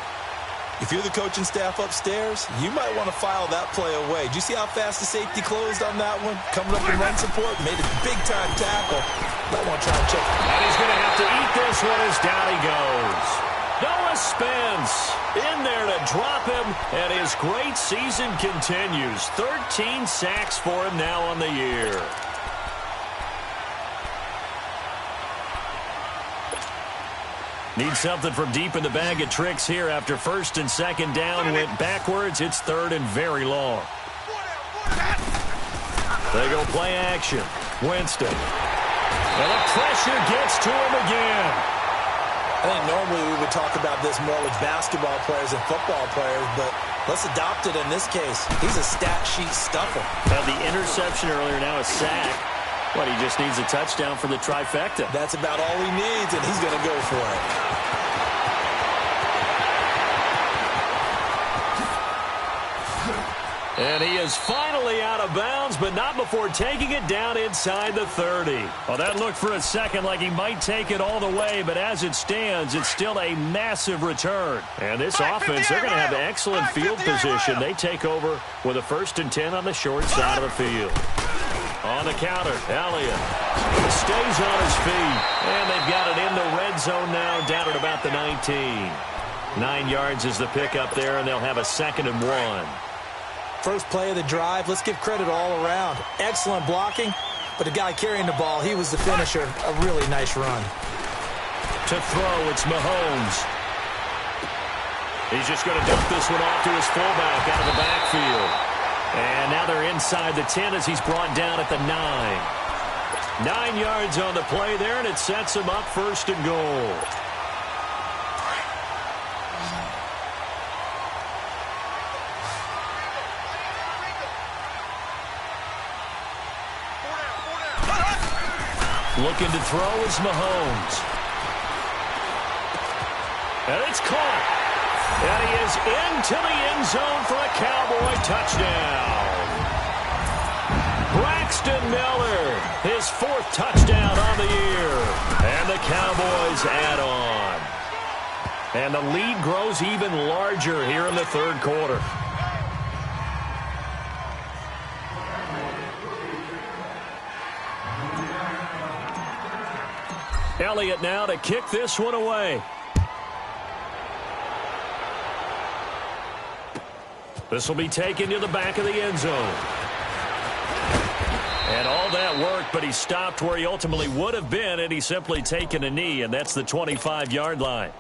If you're the coaching staff upstairs, you might want to file that play away. Do you see how fast the safety closed on that one? Coming up in run support, made a big-time tackle. Might want to try and check. And he's going to have to eat this one as down he goes. Noah Spence in there to drop him, and his great season continues. 13 sacks for him now on the year. Need something from deep in the bag of tricks here after 1st and 2nd down went backwards. It's 3rd and very long. They go play action. Winston. And the pressure gets to him again. I think normally we would talk about this more with basketball players and football players, but let's adopt it in this case. He's a stat sheet stuffer. Had the interception earlier, now a sack. But he just needs a touchdown for the trifecta. That's about all he needs, and he's going to go for it. And he is finally out of bounds, but not before taking it down inside the 30. Well, that looked for a second like he might take it all the way, but as it stands, it's still a massive return. And this offense, they're going to have excellent field position. They take over with a 1st and 10 on the short side of the field. On the counter, Elliott stays on his feet, and they've got it in the red zone now, down at about the 19. 9 yards is the pickup there, and they'll have a 2nd and 1. First play of the drive, let's give credit all around. Excellent blocking, but the guy carrying the ball, he was the finisher. A really nice run. To throw, it's Mahomes. He's just going to dump this one off to his fullback out of the backfield. And now they're inside the 10 as he's brought down at the 9. 9 yards on the play there, and it sets him up 1st and goal. Looking to throw is Mahomes. And it's caught. And he is into the end zone for a Cowboy touchdown. Braxton Miller, his 4th touchdown on the year. And the Cowboys add on. And the lead grows even larger here in the 3rd quarter. Elliott now to kick this one away. This will be taken to the back of the end zone. And all that worked, but he stopped where he ultimately would have been, and he's simply taken a knee, and that's the 25-yard line.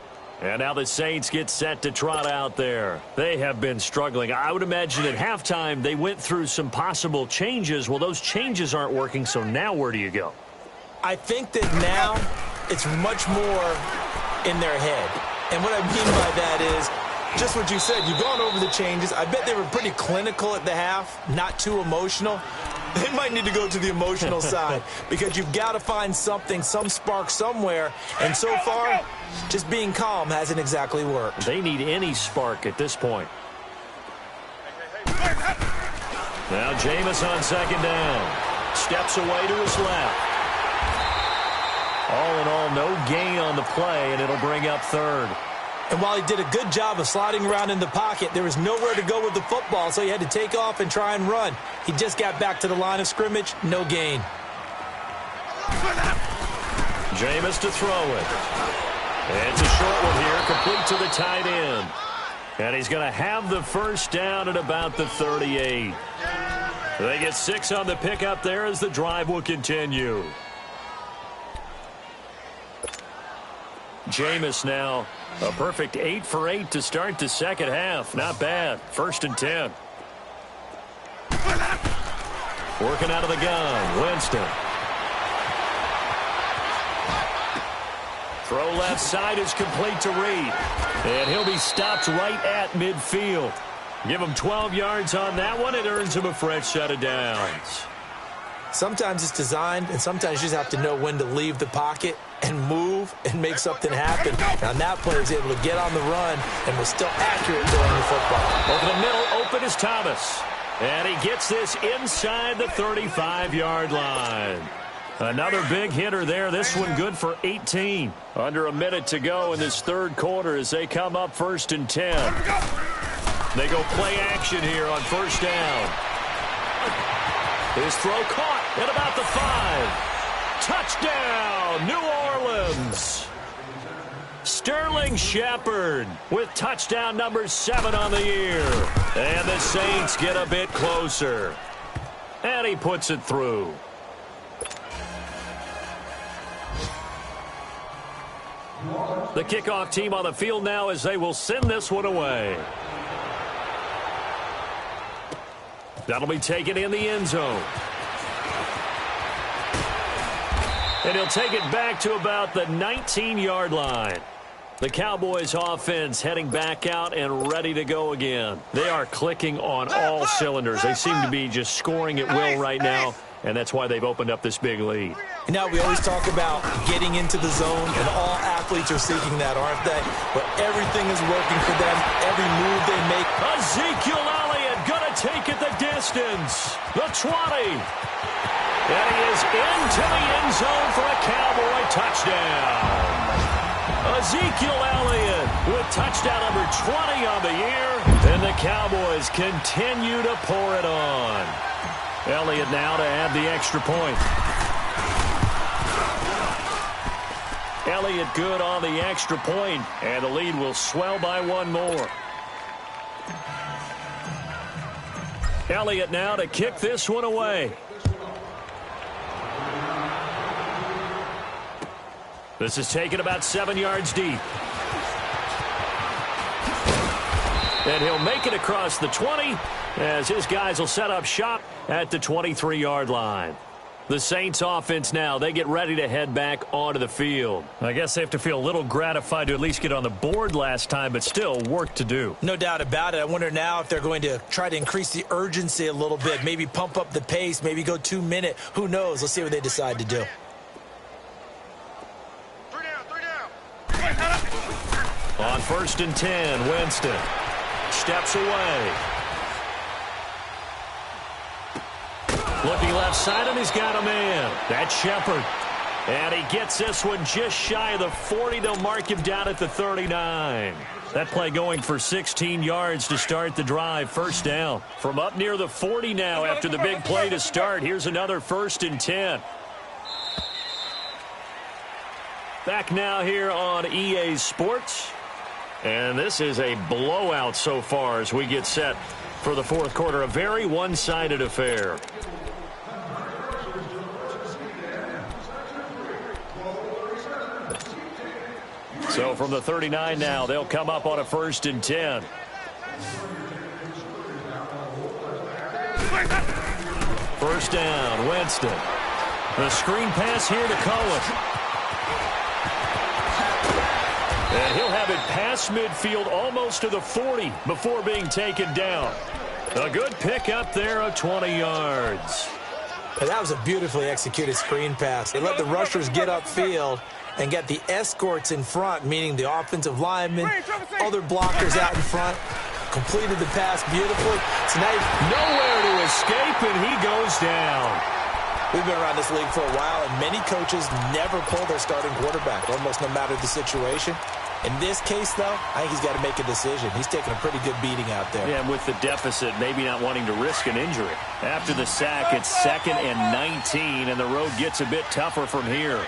And now the Saints get set to trot out there. They have been struggling. I would imagine at halftime they went through some possible changes. Well, those changes aren't working, so now where do you go? I think that now it's much more in their head. And what I mean by that is just what you said. You've gone over the changes. I bet they were pretty clinical at the half, not too emotional. They might need to go to the emotional side because you've got to find something, some spark somewhere. And so far, just being calm hasn't exactly worked. They need any spark at this point. Now Jameis on 2nd down. Steps away to his left. All in all, no gain on the play, and it'll bring up 3rd. And while he did a good job of sliding around in the pocket, there was nowhere to go with the football, so he had to take off and try and run. He just got back to the line of scrimmage, no gain. Jameis to throw it. It's a short one here, complete to the tight end. And he's going to have the 1st down at about the 38. They get 6 on the pickup there as the drive will continue. Jameis now a perfect 8 for 8 to start the 2nd half. Not bad. 1st and 10. Working out of the gun. Winston. Throw left side is complete to Reed. And he'll be stopped right at midfield. Give him 12 yards on that one. It earns him a fresh set of downs. Sometimes it's designed, and sometimes you just have to know when to leave the pocket and move and make something happen. And on that play, he was able to get on the run and was still accurate throwing the football. Over the middle, open is Thomas. And he gets this inside the 35-yard line. Another big hitter there. This one good for 18. Under a minute to go in this third quarter as they come up 1st and 10. They go play action here on 1st down. His throw caught at about the 5. Touchdown, New Orleans. Sterling Shepard with touchdown number 7 on the year. And the Saints get a bit closer. And he puts it through. The kickoff team on the field now as they will send this one away. That'll be taken in the end zone. And he'll take it back to about the 19-yard line. The Cowboys offense heading back out and ready to go again. They are clicking on all cylinders. They seem to be just scoring at will right now, and that's why they've opened up this big lead. Now, we always talk about getting into the zone, and all athletes are seeking that, aren't they? But everything is working for them, every move they make. Ezekiel Elliott going to take it the distance. The 20. And he is into the end zone for a Cowboy touchdown. Ezekiel Elliott with touchdown number 20 on the year. And the Cowboys continue to pour it on. Elliott now to add the extra point. Elliott good on the extra point, and the lead will swell by one more. Elliott now to kick this one away. This is taken about 7 yards deep. And he'll make it across the 20 as his guys will set up shop at the 23-yard line. The Saints offense now, they get ready to head back onto the field. I guess they have to feel a little gratified to at least get on the board last time, but still work to do. No doubt about it. I wonder now if they're going to try to increase the urgency a little bit, maybe pump up the pace, maybe go 2 minute. Who knows? Let's see what they decide to do. On 1st and 10, Winston steps away. Looking left side, and he's got a man. That's Shepard. And he gets this one just shy of the 40. They'll mark him down at the 39. That play going for 16 yards to start the drive. 1st down. From up near the 40 now after the big play to start. Here's another 1st and 10. Back now here on EA Sports. And this is a blowout so far as we get set for the fourth quarter. A very one-sided affair. So from the 39 now, they'll come up on a 1st and 10. First down, Winston. The screen pass here to Cohen. And he'll have it past midfield almost to the 40 before being taken down. A good pickup there of 20 yards. And that was a beautifully executed screen pass. They let the rushers get upfield and get the escorts in front, meaning the offensive linemen, other blockers out in front. Completed the pass beautifully. So now nowhere to escape, and he goes down. We've been around this league for a while, and many coaches never pull their starting quarterback, almost no matter the situation. In this case, though, I think he's got to make a decision. He's taking a pretty good beating out there. Yeah, and with the deficit, maybe not wanting to risk an injury. After the sack, it's 2nd and 19, and the road gets a bit tougher from here.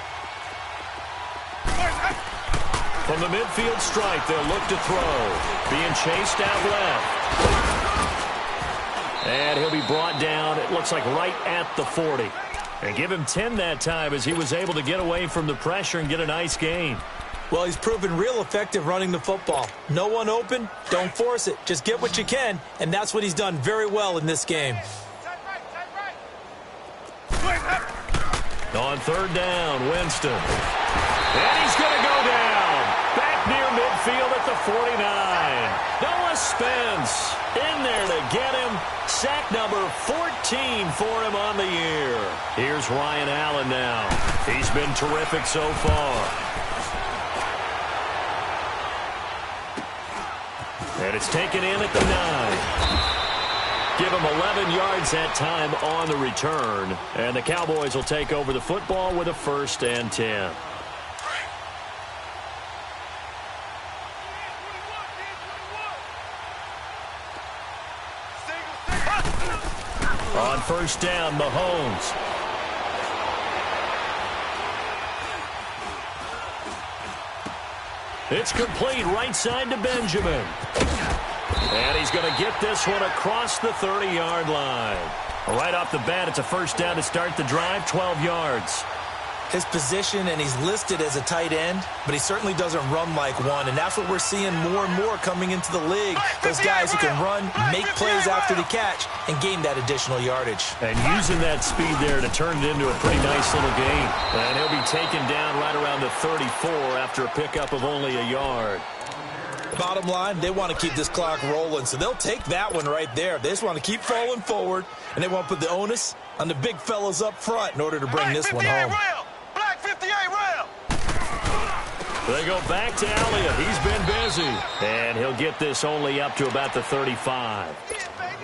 From the midfield stripe, they'll look to throw. Being chased out left. And he'll be brought down, it looks like right at the 40. And give him 10 that time as he was able to get away from the pressure and get a nice gain. Well, he's proven real effective running the football. No one open, don't force it. Just get what you can, and that's what he's done very well in this game. On 3rd down, Winston. And he's going to go down. Back near midfield at the 49. Noah Spence in there to get him. Sack number 14 for him on the year. Here's Ryan Allen now. He's been terrific so far. And it's taken in at the 9. Give him 11 yards that time on the return. And the Cowboys will take over the football with a 1st and 10. On 1st down, Mahomes. It's complete right side to Benjamin. And he's going to get this one across the 30-yard line. Right off the bat, it's a 1st down to start the drive, 12 yards. His position, and he's listed as a tight end, but he certainly doesn't run like one, and that's what we're seeing more and more coming into the league. Those guys who can run, make plays after the catch, and gain that additional yardage. And using that speed there to turn it into a pretty nice little gain. And he'll be taken down right around the 34 after a pickup of only a yard. Bottom line, they want to keep this clock rolling, so they'll take that one right there. They just want to keep falling forward, and they want to put the onus on the big fellas up front in order to bring this one home. Black 58 rail. They go back to Elliott. He's been busy. And he'll get this only up to about the 35.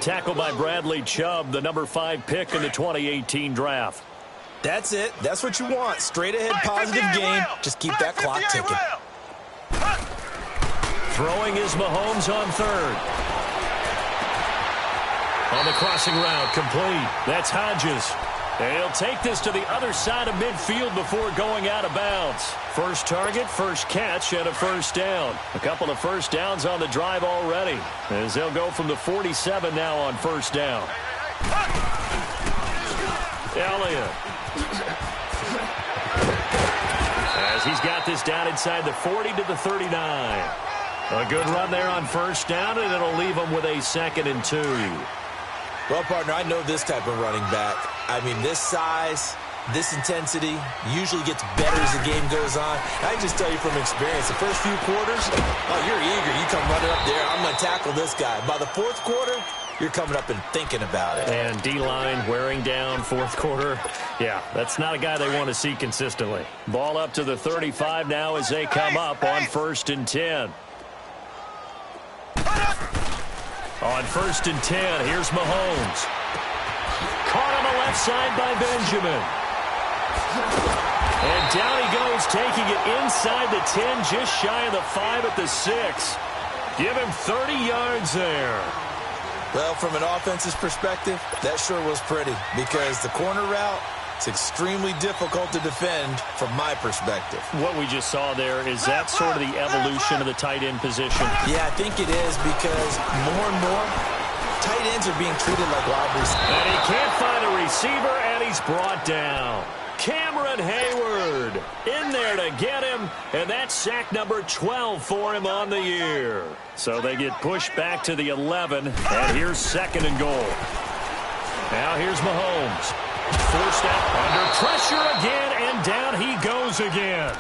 Tackled by Bradley Chubb, the number 5 pick in the 2018 draft. That's it. That's what you want. Straight ahead, positive game. Just keep that clock ticking. Throwing is Mahomes on 3rd. On the crossing route, complete. That's Hodges. And he'll take this to the other side of midfield before going out of bounds. First target, first catch, and a 1st down. A couple of 1st downs on the drive already, as they'll go from the 47 now on 1st down. Elliott. As he's got this down inside the 40 to the 39. A good run there on 1st down, and it'll leave him with a 2nd and 2. Well, partner, I know this type of running back. I mean, this size, this intensity usually gets better as the game goes on. I can just tell you from experience, the first few quarters, oh, you're eager. You come running up there, I'm going to tackle this guy. By the 4th quarter, you're coming up and thinking about it. And D-line wearing down 4th quarter. Yeah, that's not a guy they want to see consistently. Ball up to the 35 now as they come up on 1st and 10. On 1st and 10, here's Mahomes. Caught on the left side by Benjamin. And down he goes, taking it inside the 10, just shy of the 5 at the 6. Give him 30 yards there. Well, from an offense's perspective, that sure was pretty, because the corner route, it's extremely difficult to defend from my perspective. What we just saw there, is that sort of the evolution of the tight end position? Yeah, I think it is, because more and more, tight ends are being treated like wide receivers. And he can't find a receiver, and he's brought down. Cameron Hayward in there to get him, and that's sack number 12 for him on the year. So they get pushed back to the 11, and here's 2nd and goal. Now here's Mahomes. Forced out under pressure again, and down he goes again.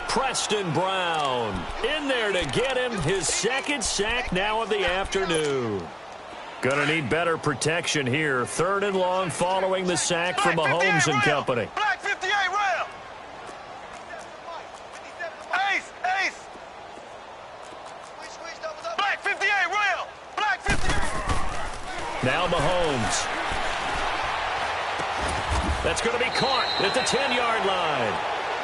Preston Brown in there to get him, his 2nd sack now of the afternoon. Going to need better protection here. 3rd and long following the sack from Mahomes and company. Black 58 rail. Ace, ace. Black 58 rail. Black 58. Now Mahomes. That's going to be caught at the 10-yard line.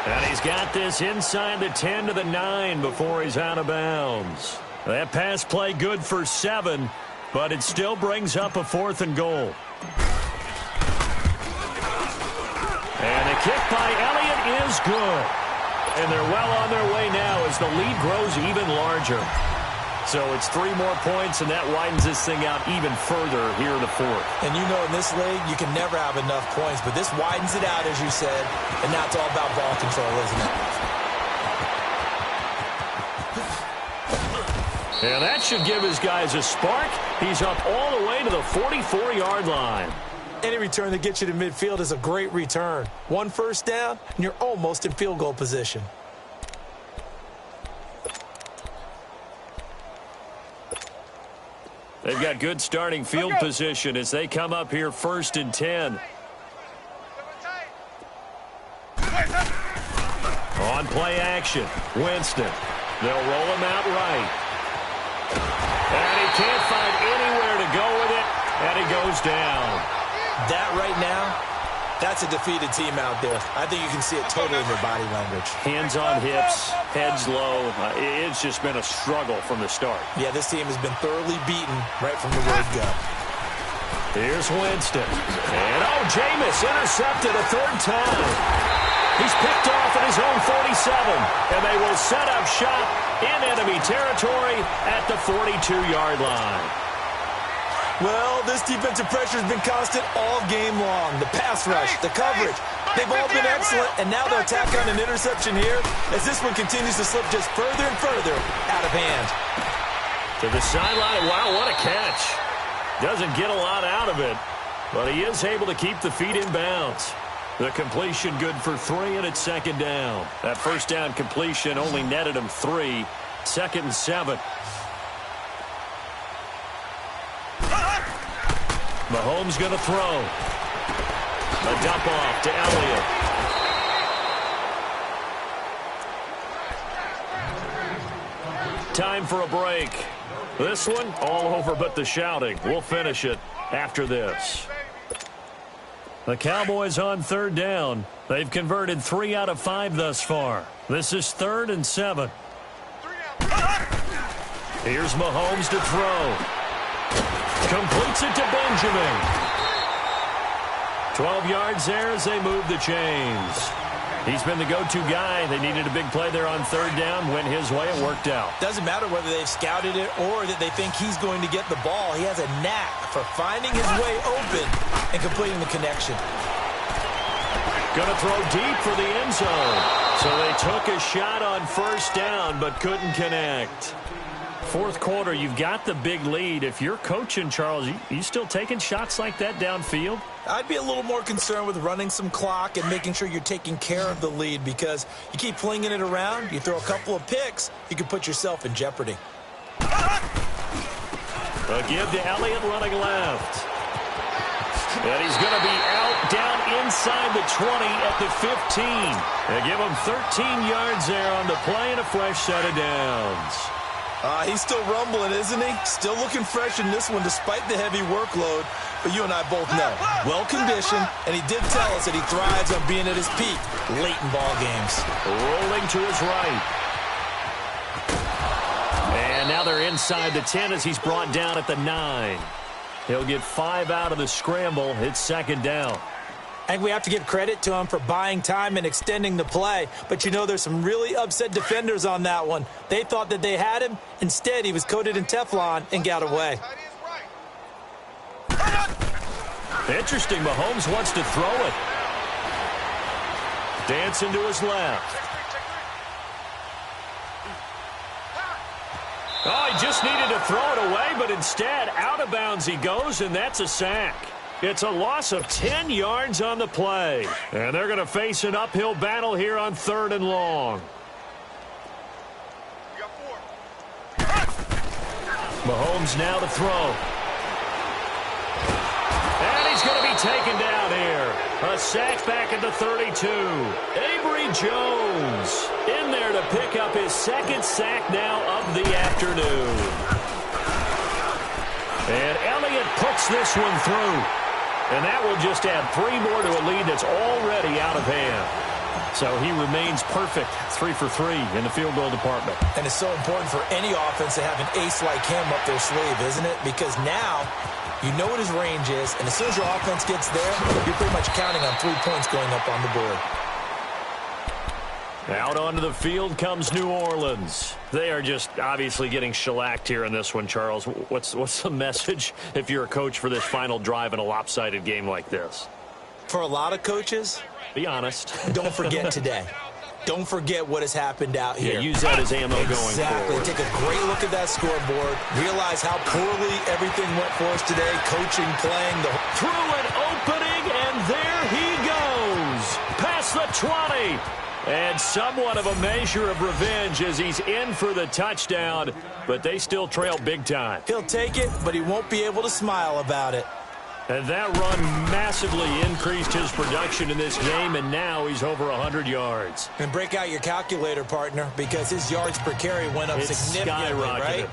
And he's got this inside the 10 to the 9 before he's out of bounds. That pass play good for 7, but it still brings up a 4th and goal. And a kick by Elliott is good. And they're well on their way now as the lead grows even larger. So it's 3 more points, and that widens this thing out even further here in the 4th. And you know, in this league, you can never have enough points, but this widens it out, as you said, and now it's all about ball control, isn't it? And that should give his guys a spark. He's up all the way to the 44-yard line. Any return that gets you to midfield is a great return. 1 first down, and you're almost in field goal position. They've got good starting field position as they come up here 1st and 10. On play action, Winston. They'll roll him out right. And he can't find anywhere to go with it, and he goes down. That right now, that's a defeated team out there. I think you can see it totally in their body language. Hands on hips, heads low. It's just been a struggle from the start. Yeah, this team has been thoroughly beaten right from the word go. Here's Winston. And, Jameis intercepted a 3rd time. He's picked off at his own 47, and they will set up shop in enemy territory at the 42-yard line. Well, this defensive pressure has been constant all game long. The pass rush, the coverage, they've all been excellent, and now they'll tack on an interception here as this one continues to slip just further and further out of hand. To the sideline. Wow, what a catch. Doesn't get a lot out of it, but he is able to keep the feet in bounds. The completion good for 3, and it's 2nd down. That 1st down completion only netted him 3. 2nd and 7. Mahomes going to throw. A dump off to Elliott. Time for a break. This one, all over but the shouting. We'll finish it after this. The Cowboys on 3rd down. They've converted 3 out of 5 thus far. This is 3rd and 7. Here's Mahomes to throw. Completes it to Benjamin. 12 yards there as they move the chains. He's been the go-to guy. They needed a big play there on 3rd down. Went his way. It worked out. Doesn't matter whether they've scouted it or that they think he's going to get the ball. He has a knack for finding his way open and completing the connection. Going to throw deep for the end zone. So they took a shot on 1st down but couldn't connect. 4th quarter, you've got the big lead. If you're coaching, Charles, you still taking shots like that downfield? I'd be a little more concerned with running some clock and making sure you're taking care of the lead, because you keep flinging it around, you throw a couple of picks, you can put yourself in jeopardy. A give to Elliott running left. And he's going to be out down inside the 20 at the 15. They give him 13 yards there on the play and a fresh set of downs. He's still rumbling, isn't he? Still looking fresh in this one despite the heavy workload. But you and I both know, well-conditioned, and he did tell us that he thrives on being at his peak late in ball games. Rolling to his right. And now they're inside the 10 as he's brought down at the 9. He'll get 5 out of the scramble. It's 2nd down. I think we have to give credit to him for buying time and extending the play. But, there's some really upset defenders on that one. They thought that they had him. Instead, he was coated in Teflon and got away. Interesting. Mahomes wants to throw it. Dancing to his left. He just needed to throw it away, but instead, out of bounds he goes, and that's a sack. It's a loss of 10 yards on the play. And they're going to face an uphill battle here on 3rd and long. Mahomes now to throw. And he's going to be taken down here. A sack back at the 32. Avery Jones in there to pick up his 2nd sack now of the afternoon. And Elliott puts this one through. And that will just add 3 more to a lead that's already out of hand. So he remains perfect, 3 for 3 in the field goal department. And it's so important for any offense to have an ace like him up their sleeve, isn't it? Because now you know what his range is, and as soon as your offense gets there, you're pretty much counting on 3 points going up on the board. Out onto the field comes New Orleans. They are just obviously getting shellacked here in this one, Charles. What's the message if you're a coach for this final drive in a lopsided game like this? For a lot of coaches, be honest. Don't forget today. Don't forget what has happened out here. Yeah, use that as ammo going forward. Exactly. Take a great look at that scoreboard. Realize how poorly everything went for us today. Coaching, playing. Through an opening, and there he goes. Past the 20. And somewhat of a measure of revenge as he's in for the touchdown, but they still trail big time. He'll take it, but he won't be able to smile about it. And that run massively increased his production in this game, and now he's over 100 yards. And break out your calculator, partner, because his yards per carry went up significantly, right?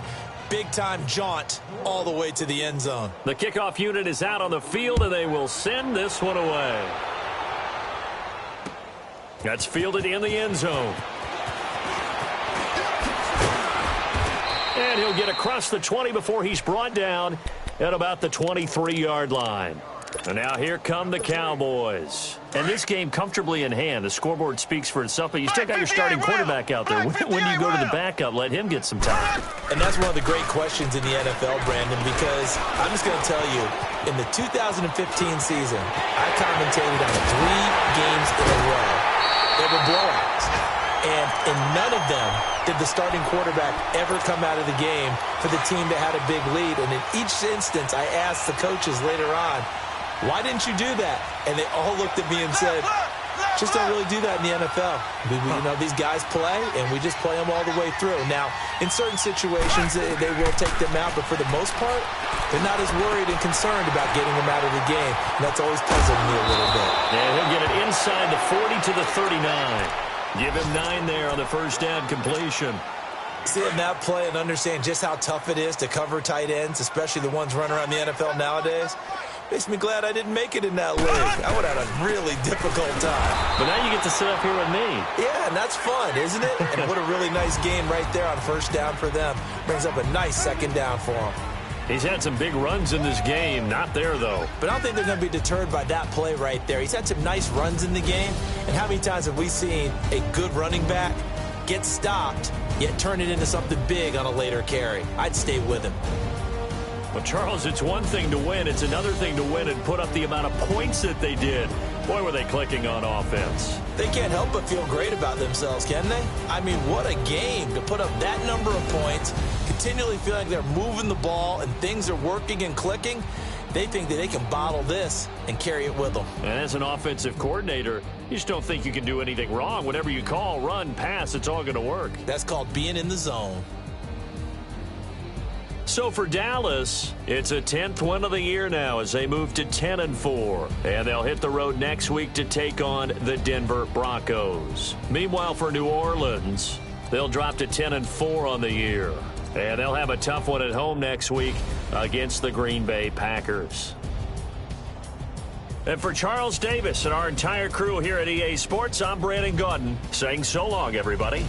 Big-time jaunt all the way to the end zone. The kickoff unit is out on the field, and they will send this one away. That's fielded in the end zone. And he'll get across the 20 before he's brought down at about the 23-yard line. And now here come the Cowboys. And this game comfortably in hand. The scoreboard speaks for itself, but you still got your starting quarterback out there. When do you go to the backup? Let him get some time. And that's one of the great questions in the NFL, Brandon, because I'm just going to tell you, in the 2015 season, I commentated on 3 games in a row. They were blowouts. And in none of them did the starting quarterback ever come out of the game for the team that had a big lead. And in each instance, I asked the coaches later on, why didn't you do that? And they all looked at me and said, just don't really do that in the NFL. You know, these guys play, and we just play them all the way through. Now, in certain situations, they will take them out, but for the most part, they're not as worried and concerned about getting them out of the game. And that's always puzzled me a little bit. And he'll get it inside the 40 to the 39. Give him 9 there on the first down completion. Seeing that play and understand just how tough it is to cover tight ends, especially the ones running around the NFL nowadays, makes me glad I didn't make it in that league. I would have had a really difficult time. But now you get to sit up here with me. Yeah, and that's fun, isn't it? And what a really nice game right there on first down for them. Brings up a nice second down for them. He's had some big runs in this game. Not there, though. But I don't think they're going to be deterred by that play right there. He's had some nice runs in the game. And how many times have we seen a good running back get stopped, yet turn it into something big on a later carry? I'd stay with him. Well, Charles, it's one thing to win. It's another thing to win and put up the amount of points that they did. Boy, were they clicking on offense. They can't help but feel great about themselves, can they? I mean, what a game to put up that number of points, continually feeling like they're moving the ball and things are working and clicking. They think that they can bottle this and carry it with them. And as an offensive coordinator, you just don't think you can do anything wrong. Whatever you call, run, pass, it's all going to work. That's called being in the zone. So for Dallas, it's a 10th win of the year now as they move to 10-4. And they'll hit the road next week to take on the Denver Broncos. Meanwhile, for New Orleans, they'll drop to 10-4 on the year. And they'll have a tough one at home next week against the Green Bay Packers. And for Charles Davis and our entire crew here at EA Sports, I'm Brandon Gaudin saying so long, everybody.